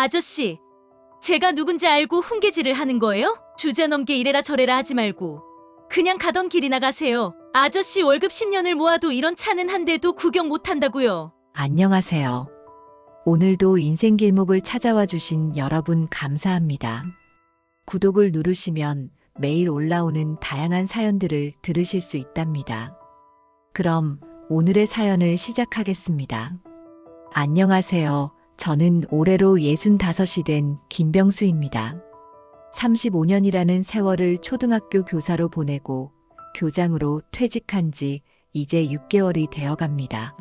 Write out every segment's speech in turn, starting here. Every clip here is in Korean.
아저씨, 제가 누군지 알고 훈계질을 하는 거예요? 주제넘게 이래라 저래라 하지 말고 그냥 가던 길이나 가세요. 아저씨 월급 10년을 모아도 이런 차는 한 대도 구경 못 한다고요. 안녕하세요. 오늘도 인생 길목을 찾아와 주신 여러분 감사합니다. 구독을 누르시면 매일 올라오는 다양한 사연들을 들으실 수 있답니다. 그럼 오늘의 사연을 시작하겠습니다. 안녕하세요. 저는 올해로 65이 된 김병수입니다. 35년이라는 세월을 초등학교 교사로 보내고 교장으로 퇴직한 지 이제 6개월이 되어 갑니다.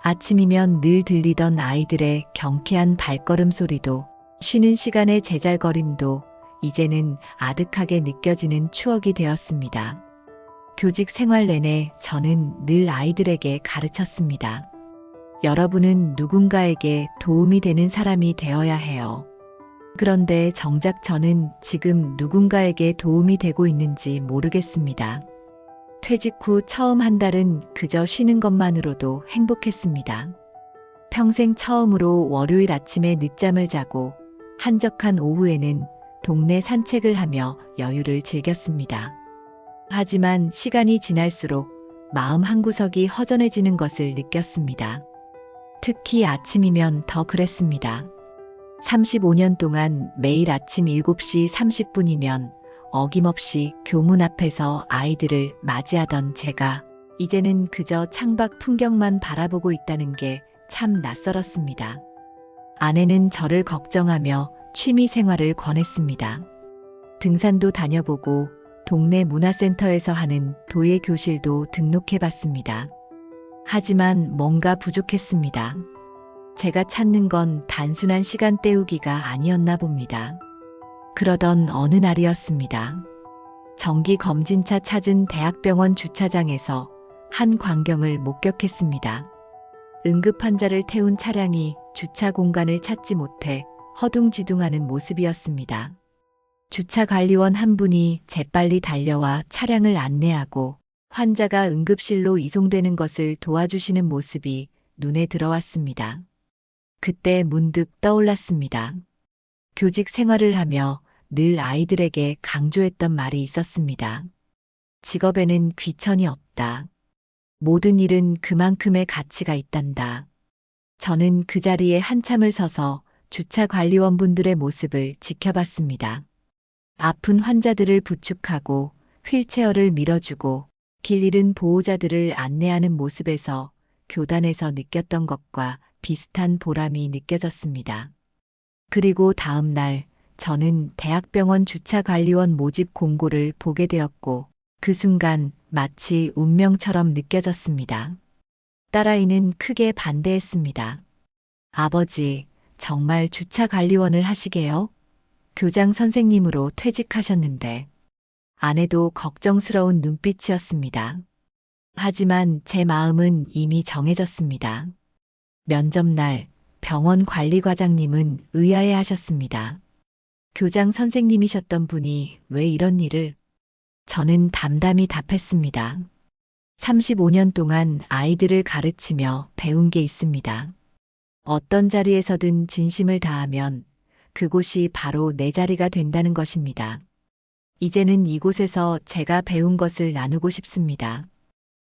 아침이면 늘 들리던 아이들의 경쾌한 발걸음 소리도 쉬는 시간의 제잘거림도 이제는 아득하게 느껴지는 추억이 되었습니다. 교직 생활 내내 저는 늘 아이들에게 가르쳤습니다. 여러분은 누군가에게 도움이 되는 사람이 되어야 해요. 그런데 정작 저는 지금 누군가에게 도움이 되고 있는지 모르겠습니다. 퇴직 후 처음 한 달은 그저 쉬는 것만으로도 행복했습니다. 평생 처음으로 월요일 아침에 늦잠을 자고 한적한 오후에는 동네 산책을 하며 여유를 즐겼습니다. 하지만 시간이 지날수록 마음 한구석이 허전해지는 것을 느꼈습니다. 특히 아침이면 더 그랬습니다. 35년 동안 매일 아침 7시 30분이면 어김없이 교문 앞에서 아이들을 맞이하던 제가 이제는 그저 창밖 풍경만 바라보고 있다는 게 참 낯설었습니다. 아내는 저를 걱정하며 취미 생활을 권했습니다. 등산도 다녀보고 동네 문화센터에서 하는 도예 교실도 등록해봤습니다. 하지만 뭔가 부족했습니다. 제가 찾는 건 단순한 시간 때우기가 아니었나 봅니다. 그러던 어느 날이었습니다. 정기 검진차 찾은 대학병원 주차장에서 한 광경을 목격했습니다. 응급 환자를 태운 차량이 주차 공간을 찾지 못해 허둥지둥하는 모습이었습니다. 주차 관리원 한 분이 재빨리 달려와 차량을 안내하고 환자가 응급실로 이송되는 것을 도와주시는 모습이 눈에 들어왔습니다. 그때 문득 떠올랐습니다. 교직 생활을 하며 늘 아이들에게 강조했던 말이 있었습니다. 직업에는 귀천이 없다. 모든 일은 그만큼의 가치가 있단다. 저는 그 자리에 한참을 서서 주차 관리원분들의 모습을 지켜봤습니다. 아픈 환자들을 부축하고 휠체어를 밀어주고 길 잃은 보호자들을 안내하는 모습에서 교단에서 느꼈던 것과 비슷한 보람이 느껴졌습니다. 그리고 다음 날 저는 대학병원 주차관리원 모집 공고를 보게 되었고 그 순간 마치 운명처럼 느껴졌습니다. 딸아이는 크게 반대했습니다. 아버지, 정말 주차관리원을 하시게요? 교장 선생님으로 퇴직하셨는데. 아내도 걱정스러운 눈빛이었습니다. 하지만 제 마음은 이미 정해졌습니다. 면접날 병원 관리과장님은 의아해 하셨습니다. 교장 선생님이셨던 분이 왜 이런 일을? 저는 담담히 답했습니다. 35년 동안 아이들을 가르치며 배운 게 있습니다. 어떤 자리에서든 진심을 다하면 그곳이 바로 내 자리가 된다는 것입니다. 이제는 이곳에서 제가 배운 것을 나누고 싶습니다.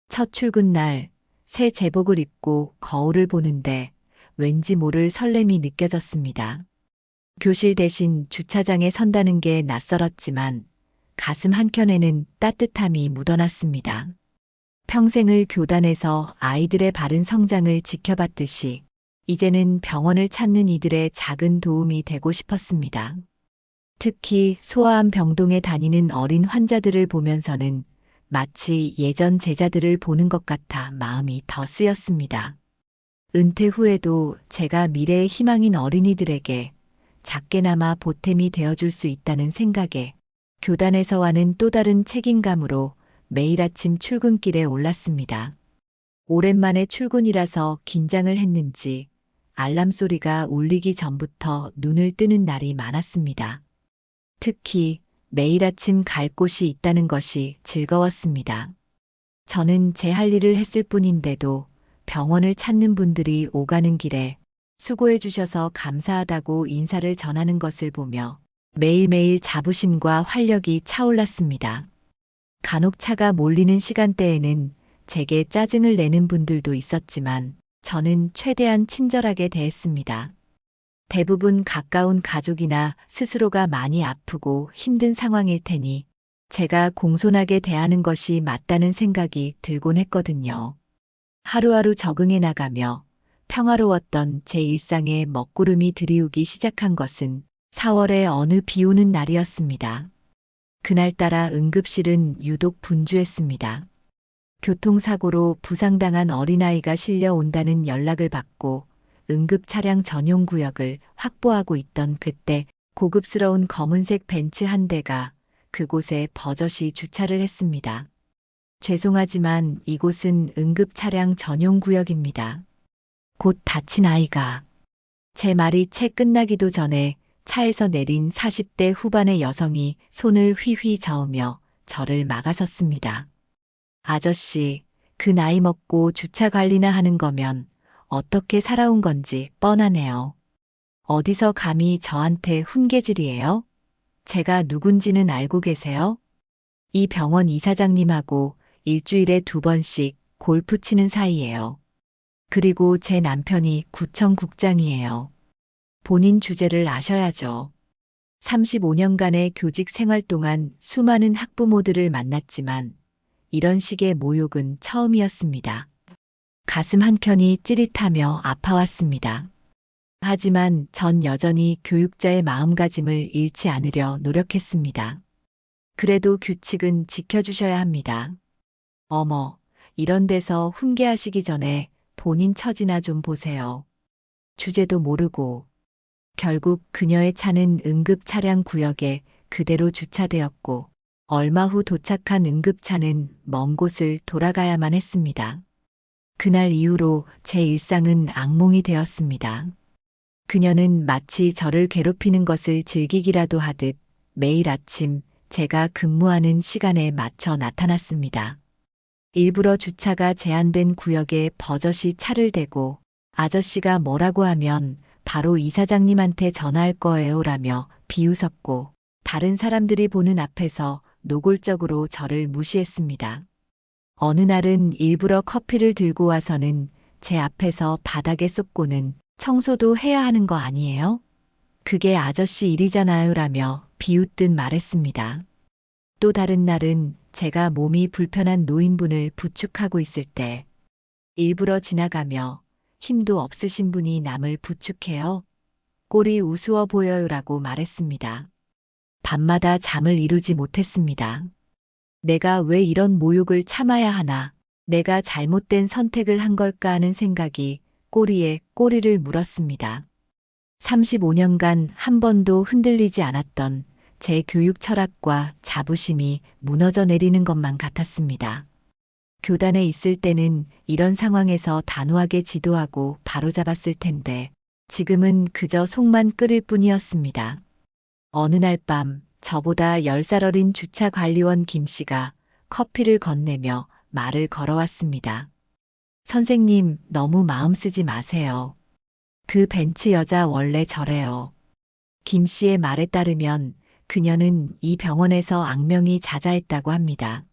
첫 출근 날 새 제복을 입고 거울을 보는데 왠지 모를 설렘이 느껴졌습니다. 교실 대신 주차장에 선다는 게 낯설었지만 가슴 한켠에는 따뜻함이 묻어났습니다. 평생을 교단에서 아이들의 바른 성장을 지켜봤듯이 이제는 병원을 찾는 이들의 작은 도움이 되고 싶었습니다. 특히 소아암 병동에 다니는 어린 환자들을 보면서는 마치 예전 제자들을 보는 것 같아 마음이 더 쓰였습니다. 은퇴 후에도 제가 미래의 희망인 어린이들에게 작게나마 보탬이 되어줄 수 있다는 생각에 교단에서와는 또 다른 책임감으로 매일 아침 출근길에 올랐습니다. 오랜만에 출근이라서 긴장을 했는지 알람 소리가 울리기 전부터 눈을 뜨는 날이 많았습니다. 특히 매일 아침 갈 곳이 있다는 것이 즐거웠습니다. 저는 제 할 일을 했을 뿐인데도 병원을 찾는 분들이 오가는 길에 수고해 주셔서 감사하다고 인사를 전하는 것을 보며 매일매일 자부심과 활력이 차올랐습니다. 간혹 차가 몰리는 시간대에는 제게 짜증을 내는 분들도 있었지만 저는 최대한 친절하게 대했습니다. 대부분 가까운 가족이나 스스로가 많이 아프고 힘든 상황일 테니 제가 공손하게 대하는 것이 맞다는 생각이 들곤 했거든요. 하루하루 적응해 나가며 평화로웠던 제 일상에 먹구름이 들이우기 시작한 것은 4월의 어느 비 오는 날이었습니다. 그날따라 응급실은 유독 분주했습니다. 교통사고로 부상당한 어린아이가 실려온다는 연락을 받고 응급 차량 전용 구역을 확보하고 있던 그때 고급스러운 검은색 벤츠 한 대가 그곳에 버젓이 주차를 했습니다. 죄송하지만 이곳은 응급 차량 전용 구역입니다. 곧 다친 아이가. 제 말이 채 끝나기도 전에 차에서 내린 40대 후반의 여성이 손을 휘휘 저으며 저를 막아섰습니다. 아저씨, 그 나이 먹고 주차 관리나 하는 거면 어떻게 살아온 건지 뻔하네요. 어디서 감히 저한테 훈계질이에요? 제가 누군지는 알고 계세요? 이 병원 이사장님하고 일주일에 2번씩 골프 치는 사이예요. 그리고 제 남편이 구청 국장이에요. 본인 주제를 아셔야죠. 35년간의 교직 생활 동안 수많은 학부모들을 만났지만 이런 식의 모욕은 처음이었습니다. 가슴 한켠이 찌릿하며 아파왔습니다. 하지만 전 여전히 교육자의 마음가짐을 잃지 않으려 노력했습니다. 그래도 규칙은 지켜주셔야 합니다. 어머, 이런 데서 훈계하시기 전에 본인 처지나 좀 보세요. 주제도 모르고. 결국 그녀의 차는 응급 차량 구역에 그대로 주차되었고 얼마 후 도착한 응급차는 먼 곳을 돌아가야만 했습니다. 그날 이후로 제 일상은 악몽이 되었습니다. 그녀는 마치 저를 괴롭히는 것을 즐기기라도 하듯 매일 아침 제가 근무하는 시간에 맞춰 나타났습니다. 일부러 주차가 제한된 구역에 버젓이 차를 대고 아저씨가 뭐라고 하면 바로 이사장님한테 전화할 거예요라며 비웃었고 다른 사람들이 보는 앞에서 노골적으로 저를 무시했습니다. 어느 날은 일부러 커피를 들고 와서는 제 앞에서 바닥에 쏟고는 청소도 해야 하는 거 아니에요? 그게 아저씨 일이잖아요 라며 비웃듯 말했습니다. 또 다른 날은 제가 몸이 불편한 노인분을 부축하고 있을 때 일부러 지나가며 힘도 없으신 분이 남을 부축해요. 꼴이 우스워 보여요라고 말했습니다. 밤마다 잠을 이루지 못했습니다. 내가 왜 이런 모욕을 참아야 하나, 내가 잘못된 선택을 한 걸까 하는 생각이 꼬리에 꼬리를 물었습니다. 35년간 한 번도 흔들리지 않았던 제 교육 철학과 자부심이 무너져 내리는 것만 같았습니다. 교단에 있을 때는 이런 상황에서 단호하게 지도하고 바로잡았을 텐데 지금은 그저 속만 끓일 뿐이었습니다. 어느 날 밤 저보다 10살 어린 주차 관리원 김 씨가 커피를 건네며 말을 걸어왔습니다. 선생님, 너무 마음 쓰지 마세요. 그 벤츠 여자 원래 저래요. 김 씨의 말에 따르면 그녀는 이 병원에서 악명이 자자했다고 합니다.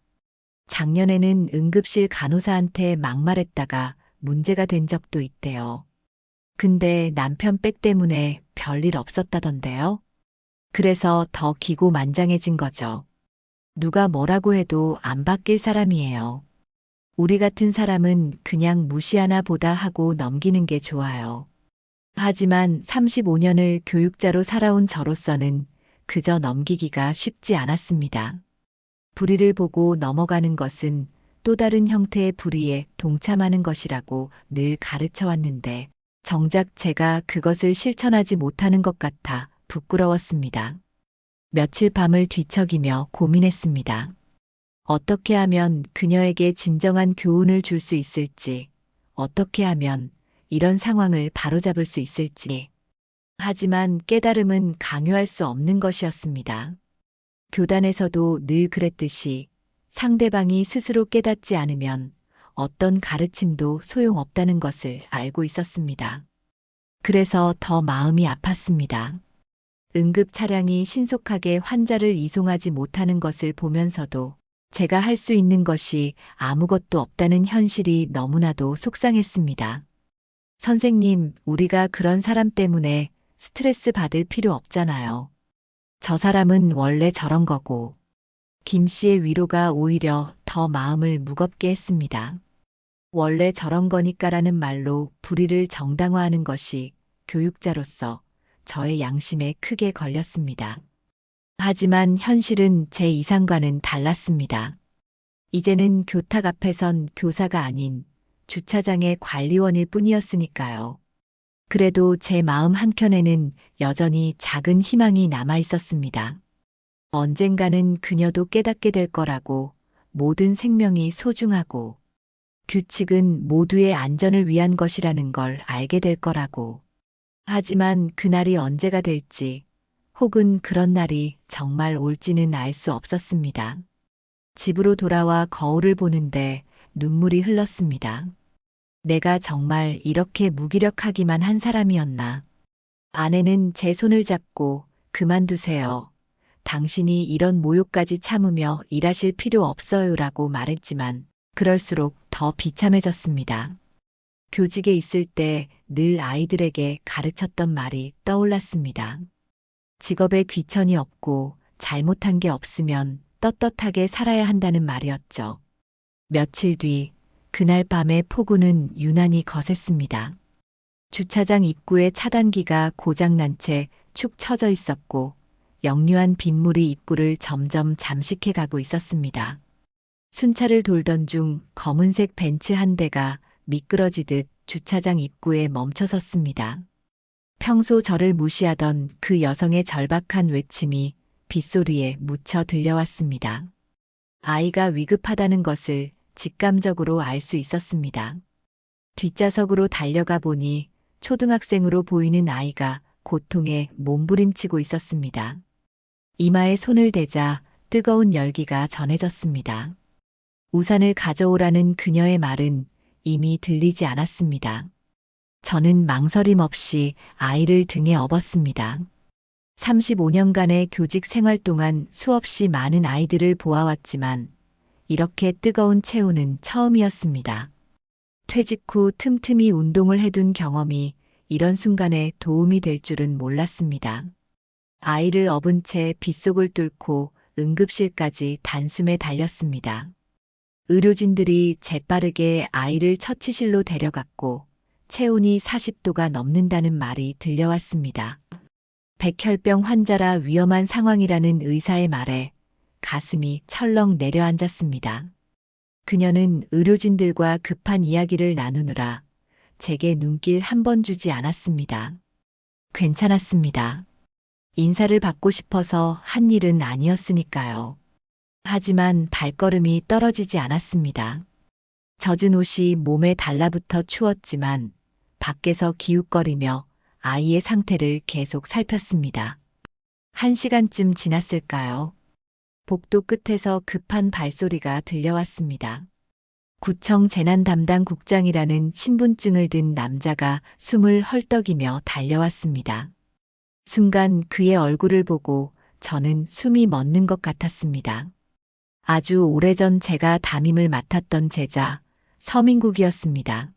작년에는 응급실 간호사한테 막말했다가 문제가 된 적도 있대요. 근데 남편 백 때문에 별일 없었다던데요. 그래서 더 기고만장해진 거죠. 누가 뭐라고 해도 안 바뀔 사람이에요. 우리 같은 사람은 그냥 무시하나 보다 하고 넘기는 게 좋아요. 하지만 35년을 교육자로 살아온 저로서는 그저 넘기기가 쉽지 않았습니다. 불의를 보고 넘어가는 것은 또 다른 형태의 불의에 동참하는 것이라고 늘 가르쳐 왔는데 정작 제가 그것을 실천하지 못하는 것 같아 부끄러웠습니다. 며칠 밤을 뒤척이며 고민했습니다. 어떻게 하면 그녀에게 진정한 교훈을 줄 수 있을지, 어떻게 하면 이런 상황을 바로잡을 수 있을지. 하지만 깨달음은 강요할 수 없는 것이었습니다. 교단에서도 늘 그랬듯이 상대방이 스스로 깨닫지 않으면 어떤 가르침도 소용없다는 것을 알고 있었습니다. 그래서 더 마음이 아팠습니다. 응급 차량이 신속하게 환자를 이송하지 못하는 것을 보면서도 제가 할 수 있는 것이 아무것도 없다는 현실이 너무나도 속상했습니다. 선생님, 우리가 그런 사람 때문에 스트레스 받을 필요 없잖아요. 저 사람은 원래 저런 거고. 김 씨의 위로가 오히려 더 마음을 무겁게 했습니다. 원래 저런 거니까라는 말로 불의를 정당화하는 것이 교육자로서 저의 양심에 크게 걸렸습니다. 하지만 현실은 제 이상과는 달랐습니다. 이제는 교탁 앞에선 교사가 아닌 주차장의 관리원일 뿐이었으니까요. 그래도 제 마음 한켠에는 여전히 작은 희망이 남아 있었습니다. 언젠가는 그녀도 깨닫게 될 거라고, 모든 생명이 소중하고 규칙은 모두의 안전을 위한 것이라는 걸 알게 될 거라고. 하지만 그날이 언제가 될지, 혹은 그런 날이 정말 올지는 알 수 없었습니다. 집으로 돌아와 거울을 보는데 눈물이 흘렀습니다. 내가 정말 이렇게 무기력하기만 한 사람이었나. 아내는 제 손을 잡고 그만두세요. 당신이 이런 모욕까지 참으며 일하실 필요 없어요라고 말했지만 그럴수록 더 비참해졌습니다. 교직에 있을 때 늘 아이들에게 가르쳤던 말이 떠올랐습니다. 직업에 귀천이 없고 잘못한 게 없으면 떳떳하게 살아야 한다는 말이었죠. 며칠 뒤, 그날 밤의 폭우는 유난히 거셌습니다. 주차장 입구에 차단기가 고장난 채 축 처져 있었고 역류한 빗물이 입구를 점점 잠식해 가고 있었습니다. 순찰을 돌던 중 검은색 벤츠 한 대가 미끄러지듯 주차장 입구에 멈춰섰습니다. 평소 저를 무시하던 그 여성의 절박한 외침이 빗소리에 묻혀 들려왔습니다. 아이가 위급하다는 것을 직감적으로 알 수 있었습니다. 뒷좌석으로 달려가 보니 초등학생으로 보이는 아이가 고통에 몸부림치고 있었습니다. 이마에 손을 대자 뜨거운 열기가 전해졌습니다. 우산을 가져오라는 그녀의 말은 이미 들리지 않았습니다. 저는 망설임 없이 아이를 등에 업었습니다. 35년간의 교직 생활 동안 수없이 많은 아이들을 보아왔지만 이렇게 뜨거운 체온은 처음이었습니다. 퇴직 후 틈틈이 운동을 해둔 경험이 이런 순간에 도움이 될 줄은 몰랐습니다. 아이를 업은 채 빗속을 뚫고 응급실까지 단숨에 달렸습니다. 의료진들이 재빠르게 아이를 처치실로 데려갔고 체온이 40도가 넘는다는 말이 들려왔습니다. 백혈병 환자라 위험한 상황이라는 의사의 말에 가슴이 철렁 내려앉았습니다. 그녀는 의료진들과 급한 이야기를 나누느라 제게 눈길 한 번 주지 않았습니다. 괜찮았습니다. 인사를 받고 싶어서 한 일은 아니었으니까요. 하지만 발걸음이 떨어지지 않았습니다. 젖은 옷이 몸에 달라붙어 추웠지만 밖에서 기웃거리며 아이의 상태를 계속 살폈습니다. 1시간쯤 지났을까요? 복도 끝에서 급한 발소리가 들려왔습니다. 구청 재난 담당 국장이라는 신분증을 든 남자가 숨을 헐떡이며 달려왔습니다. 순간 그의 얼굴을 보고 저는 숨이 멎는 것 같았습니다. 아주 오래전 제가 담임을 맡았던 제자 서민국이었습니다.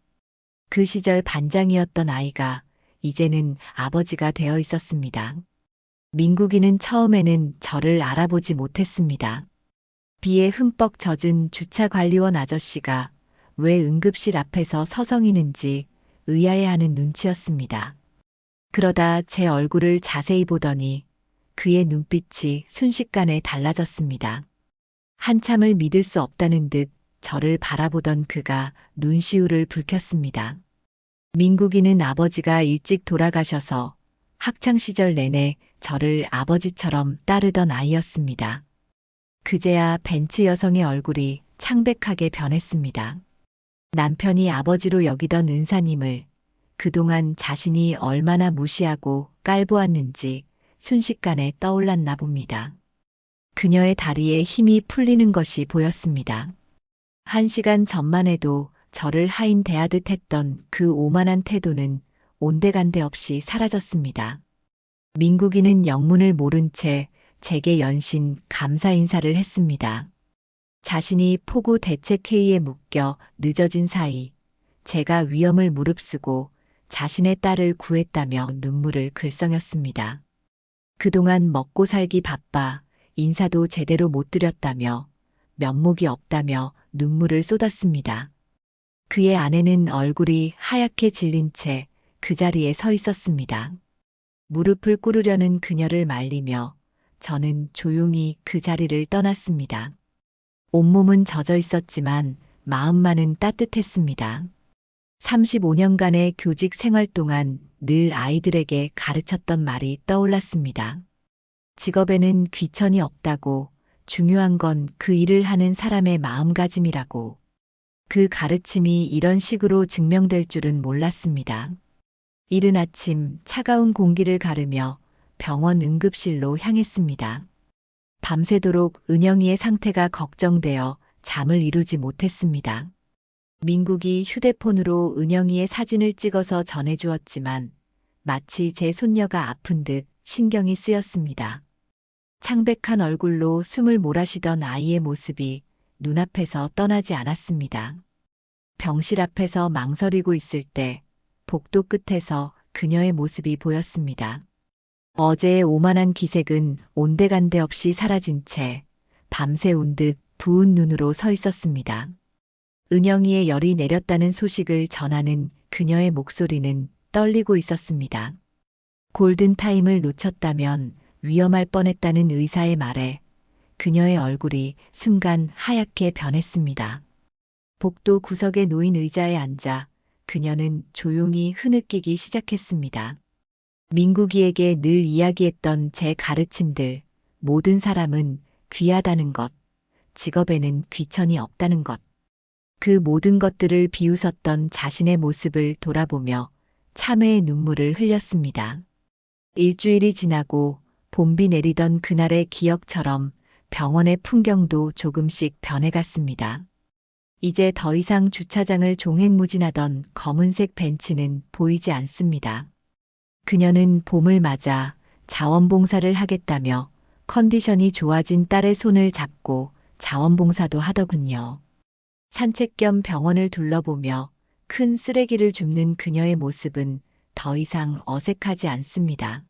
그 시절 반장이었던 아이가 이제는 아버지가 되어 있었습니다. 민국이는 처음에는 저를 알아보지 못했습니다. 비에 흠뻑 젖은 주차관리원 아저씨가 왜 응급실 앞에서 서성이는지 의아해하는 눈치였습니다. 그러다 제 얼굴을 자세히 보더니 그의 눈빛이 순식간에 달라졌습니다. 한참을 믿을 수 없다는 듯 저를 바라보던 그가 눈시울을 붉혔습니다. 민국이는 아버지가 일찍 돌아가셔서 학창시절 내내 저를 아버지처럼 따르던 아이였습니다. 그제야 벤츠 여성의 얼굴이 창백하게 변했습니다. 남편이 아버지로 여기던 은사님을 그동안 자신이 얼마나 무시하고 깔보았는지 순식간에 떠올랐나 봅니다. 그녀의 다리에 힘이 풀리는 것이 보였습니다. 1시간 전만 해도 저를 하인 대하듯 했던 그 오만한 태도는 온데간데 없이 사라졌습니다. 민국이는 영문을 모른 채 제게 연신 감사 인사를 했습니다. 자신이 폭우 대책회의에 묶여 늦어진 사이 제가 위험을 무릅쓰고 자신의 딸을 구했다며 눈물을 글썽였습니다. 그동안 먹고 살기 바빠 인사도 제대로 못 드렸다며 면목이 없다며 눈물을 쏟았습니다. 그의 아내는 얼굴이 하얗게 질린 채 그 자리에 서 있었습니다. 무릎을 꿇으려는 그녀를 말리며 저는 조용히 그 자리를 떠났습니다. 온몸은 젖어 있었지만 마음만은 따뜻했습니다. 35년간의 교직 생활 동안 늘 아이들에게 가르쳤던 말이 떠올랐습니다. 직업에는 귀천이 없다고, 중요한 건 그 일을 하는 사람의 마음가짐이라고. 그 가르침이 이런 식으로 증명될 줄은 몰랐습니다. 이른 아침 차가운 공기를 가르며 병원 응급실로 향했습니다. 밤새도록 은영이의 상태가 걱정되어 잠을 이루지 못했습니다. 민국이 휴대폰으로 은영이의 사진을 찍어서 전해주었지만 마치 제 손녀가 아픈 듯 신경이 쓰였습니다. 창백한 얼굴로 숨을 몰아쉬던 아이의 모습이 눈앞에서 떠나지 않았습니다. 병실 앞에서 망설이고 있을 때 복도 끝에서 그녀의 모습이 보였습니다. 어제의 오만한 기색은 온데간데 없이 사라진 채 밤새 운 듯 부은 눈으로 서 있었습니다. 은영이의 열이 내렸다는 소식을 전하는 그녀의 목소리는 떨리고 있었습니다. 골든타임을 놓쳤다면 위험할 뻔했다는 의사의 말에 그녀의 얼굴이 순간 하얗게 변했습니다. 복도 구석에 놓인 의자에 앉아 그녀는 조용히 흐느끼기 시작했습니다. 민국이에게 늘 이야기했던 제 가르침들, 모든 사람은 귀하다는 것, 직업에는 귀천이 없다는 것. 그 모든 것들을 비웃었던 자신의 모습을 돌아보며 참회의 눈물을 흘렸습니다. 일주일이 지나고 봄비 내리던 그날의 기억처럼 병원의 풍경도 조금씩 변해갔습니다. 이제 더 이상 주차장을 종횡무진하던 검은색 벤츠는 보이지 않습니다. 그녀는 봄을 맞아 자원봉사를 하겠다며 컨디션이 좋아진 딸의 손을 잡고 자원봉사도 하더군요. 산책 겸 병원을 둘러보며 큰 쓰레기를 줍는 그녀의 모습은 더 이상 어색하지 않습니다.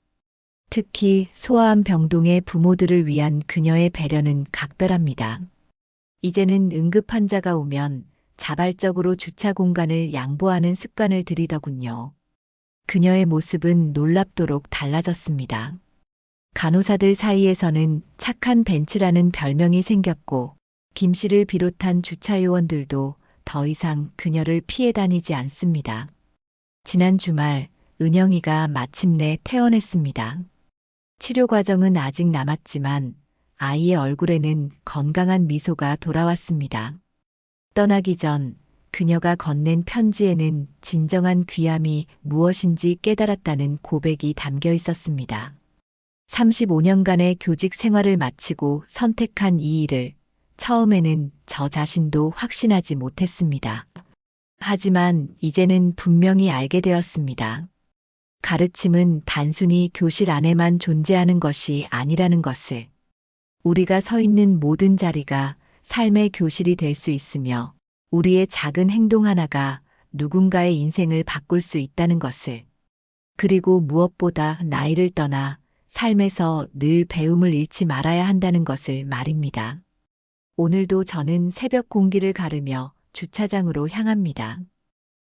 특히 소아암 병동의 부모들을 위한 그녀의 배려는 각별합니다. 이제는 응급 환자가 오면 자발적으로 주차 공간을 양보하는 습관을 들이더군요. 그녀의 모습은 놀랍도록 달라졌습니다. 간호사들 사이에서는 착한 벤츠라는 별명이 생겼고 김 씨를 비롯한 주차요원들도 더 이상 그녀를 피해 다니지 않습니다. 지난 주말 은영이가 마침내 퇴원했습니다. 치료 과정은 아직 남았지만 아이의 얼굴에는 건강한 미소가 돌아왔습니다. 떠나기 전 그녀가 건넨 편지에는 진정한 귀함이 무엇인지 깨달았다는 고백이 담겨 있었습니다. 35년간의 교직 생활을 마치고 선택한 이 일을 처음에는 저 자신도 확신하지 못했습니다. 하지만 이제는 분명히 알게 되었습니다. 가르침은 단순히 교실 안에만 존재하는 것이 아니라는 것을. 우리가 서 있는 모든 자리가 삶의 교실이 될 수 있으며 우리의 작은 행동 하나가 누군가의 인생을 바꿀 수 있다는 것을. 그리고 무엇보다 나이를 떠나 삶에서 늘 배움을 잃지 말아야 한다는 것을 말입니다. 오늘도 저는 새벽 공기를 가르며 주차장으로 향합니다.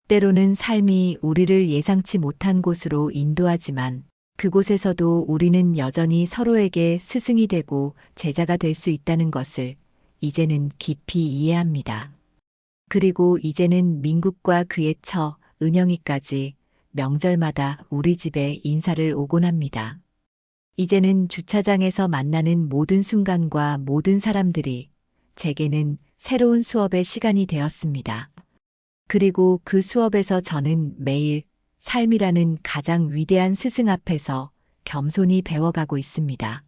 때로는 삶이 우리를 예상치 못한 곳으로 인도하지만 그곳에서도 우리는 여전히 서로에게 스승이 되고 제자가 될 수 있다는 것을 이제는 깊이 이해합니다. 그리고 이제는 민국과 그의 처, 은영이까지 명절마다 우리 집에 인사를 오곤 합니다. 이제는 주차장에서 만나는 모든 순간과 모든 사람들이 제게는 새로운 수업의 시간이 되었습니다. 그리고 그 수업에서 저는 매일 삶이라는 가장 위대한 스승 앞에서 겸손히 배워가고 있습니다.